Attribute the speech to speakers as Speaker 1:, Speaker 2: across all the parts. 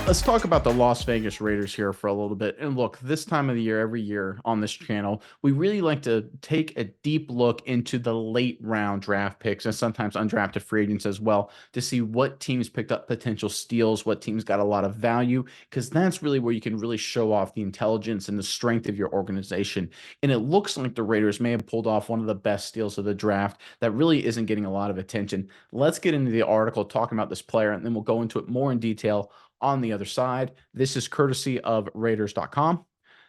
Speaker 1: Let's talk about the Las Vegas Raiders here for a little bit. And look, this time of the year, every year on this channel, we really like to take a deep look into the late round draft picks and sometimes undrafted free agents as well to see what teams picked up potential steals, what teams got a lot of value, because that's really where you can really show off the intelligence and the strength of your organization. And it looks like the Raiders may have pulled off one of the best steals of the draft that really isn't getting a lot of attention. Let's get into the article talking about this player, and then we'll go into it more in detail on the other side. This is courtesy of Raiders.com.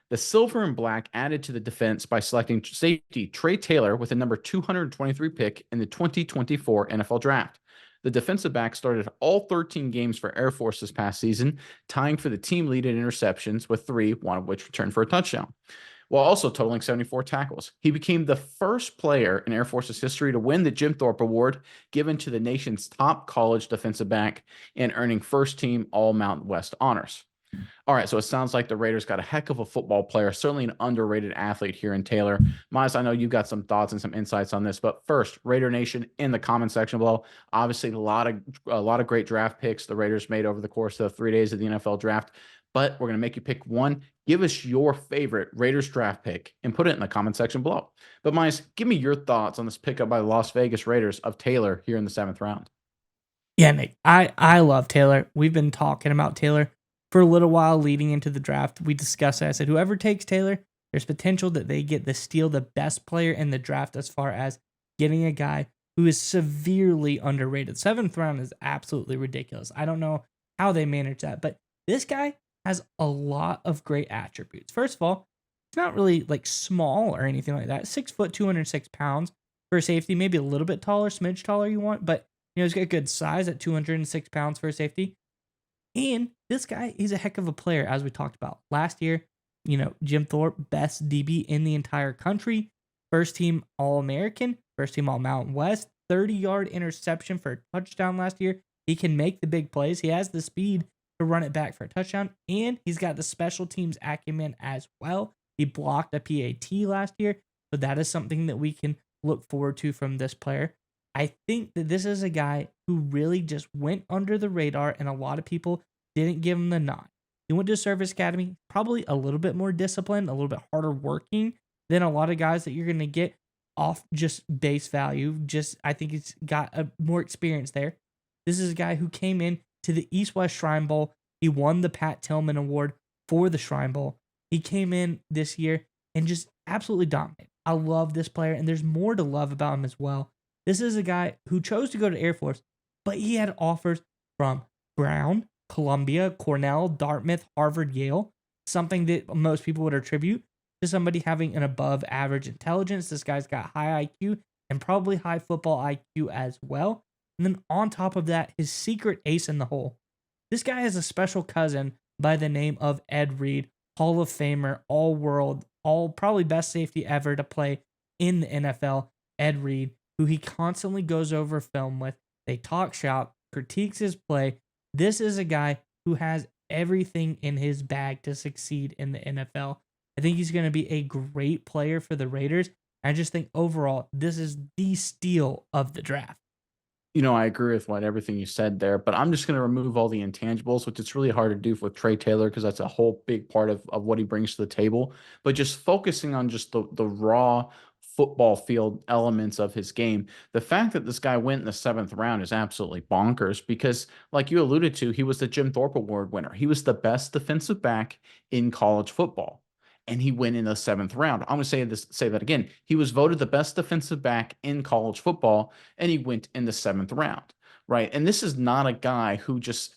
Speaker 1: The silver and black added to the defense by selecting safety Trey Taylor with a number 223 pick in the 2024 NFL Draft. The defensive back started all 13 games for Air Force this past season, tying for the team lead in interceptions with 3, one of which returned for a touchdown, while also totaling 74 tackles. He became the first player in Air Force's history to win the Jim Thorpe Award, given to the nation's top college defensive back, and earning first team All Mountain West honors. All right, so it sounds like the Raiders got a heck of a football player, certainly an underrated athlete here in Taylor. Miles, I know you've got some thoughts and some insights on this, but first, Raider Nation in the comment section below. Obviously, a lot of great draft picks the Raiders made over the course of 3 days of the NFL draft, but we're going to make you pick one. Give us your favorite Raiders draft pick and put it in the comment section below. But Miles, give me your thoughts on this pickup by the Las Vegas Raiders of Taylor here in the 7th round.
Speaker 2: Yeah, Nick, I love Taylor. We've been talking about Taylor for a little while leading into the draft. We discussed it. I said, whoever takes Taylor, there's potential that they get the steal, the best player in the draft as far as getting a guy who is severely underrated. 7th round is absolutely ridiculous. I don't know how they manage that, but this guy has a lot of great attributes. First of all, he's not really like small or anything like that. 6 foot, 206 pounds for safety, maybe a little bit taller, smidge taller you want, but he's got good size at 206 pounds for safety. And this guy, he's a heck of a player, as we talked about. Last year, Jim Thorpe, best DB in the entire country, first team All-American, first team All-Mountain West, 30-yard interception for a touchdown last year. He can make the big plays. He has the speed to run it back for a touchdown, and he's got the special teams acumen as well. He blocked a PAT last year, so that is something that we can look forward to from this player. I think that this is a guy who really just went under the radar, and a lot of people didn't give him the nod. He went to Service Academy, probably a little bit more disciplined, a little bit harder working than a lot of guys that you're going to get off just base value. I think he's got a more experience there. This is a guy who came in to the East-West Shrine Bowl. He won the Pat Tillman Award for the Shrine Bowl. He came in this year and just absolutely dominated. I love this player, and there's more to love about him as well. This is a guy who chose to go to Air Force, but he had offers from Brown, Columbia, Cornell, Dartmouth, Harvard, Yale, something that most people would attribute to somebody having an above average intelligence. This guy's got high IQ and probably high football IQ as well. And then on top of that, his secret ace in the hole. This guy has a special cousin by the name of Ed Reed, Hall of Famer, all world, all probably best safety ever to play in the NFL, Ed Reed, who he constantly goes over film with. They talk shop, critiques his play. This is a guy who has everything in his bag to succeed in the NFL. I think he's going to be a great player for the Raiders. I just think overall, this is the steal of the draft.
Speaker 1: I agree with everything you said there, but I'm just going to remove all the intangibles, which it's really hard to do with Trey Taylor because that's a whole big part of what he brings to the table. But just focusing on just the raw football field elements of his game, the fact that this guy went in the 7th round is absolutely bonkers because, like you alluded to, he was the Jim Thorpe Award winner. He was the best defensive back in college football, and he went in the 7th round. I'm going to say that again. He was voted the best defensive back in college football, and he went in the 7th round, right? And this is not a guy who just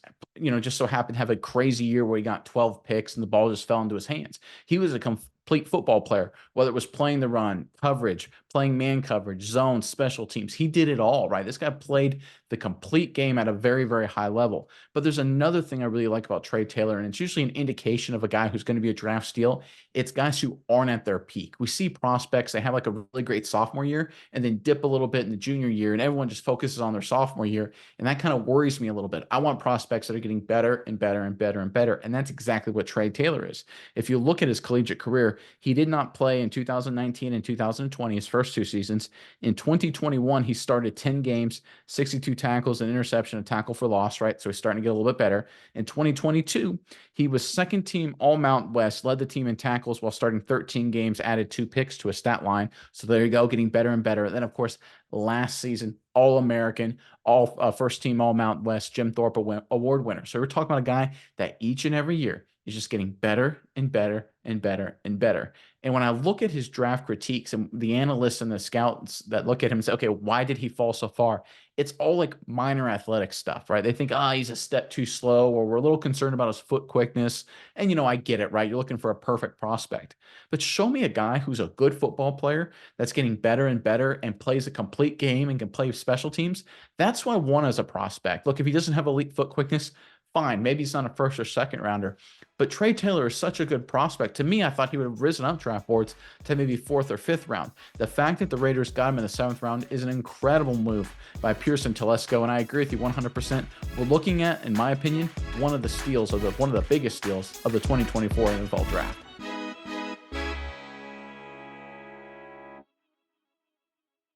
Speaker 1: so happened to have a crazy year where he got 12 picks and the ball just fell into his hands. He was a complete football player, whether it was playing the run, coverage, playing man coverage, zone, special teams. He did it all, right? This guy played the complete game at a very, very high level. But there's another thing I really like about Trey Taylor, and it's usually an indication of a guy who's going to be a draft steal. It's guys who aren't at their peak. We see prospects, they have like a really great sophomore year and then dip a little bit in the junior year, and everyone just focuses on their sophomore year. And that kind of worries me a little bit. I want prospects that are getting better and better and better and better. And that's exactly what Trey Taylor is. If you look at his collegiate career, year. He did not play in 2019 and 2020, his first 2 seasons. In 2021, he started 10 games, 62 tackles, an interception, a tackle for loss, right? So he's starting to get a little bit better. In 2022, he was second team All Mount West, led the team in tackles while starting 13 games, added 2 picks to a stat line. So there you go, getting better and better. And then, of course, last season, All American, all first team All Mount West, Jim Thorpe Award winner. So we're talking about a guy that each and every year is just getting better and better and better and better. And when I look at his draft critiques and the analysts and the scouts that look at him and say, okay, why did he fall so far? It's all like minor athletic stuff, right? They think, he's a step too slow, or we're a little concerned about his foot quickness. And, I get it, right? You're looking for a perfect prospect. But show me a guy who's a good football player that's getting better and better and plays a complete game and can play special teams. That's who I want as a prospect. Look, if he doesn't have elite foot quickness, fine. Maybe he's not a first or second rounder. But Trey Taylor is such a good prospect. To me, I thought he would have risen up draft boards to maybe fourth or fifth round. The fact that the Raiders got him in the seventh round is an incredible move by Pearson Telesco, and I agree with you 100%. We're looking at, in my opinion, one of the biggest steals of the 2024 NFL draft.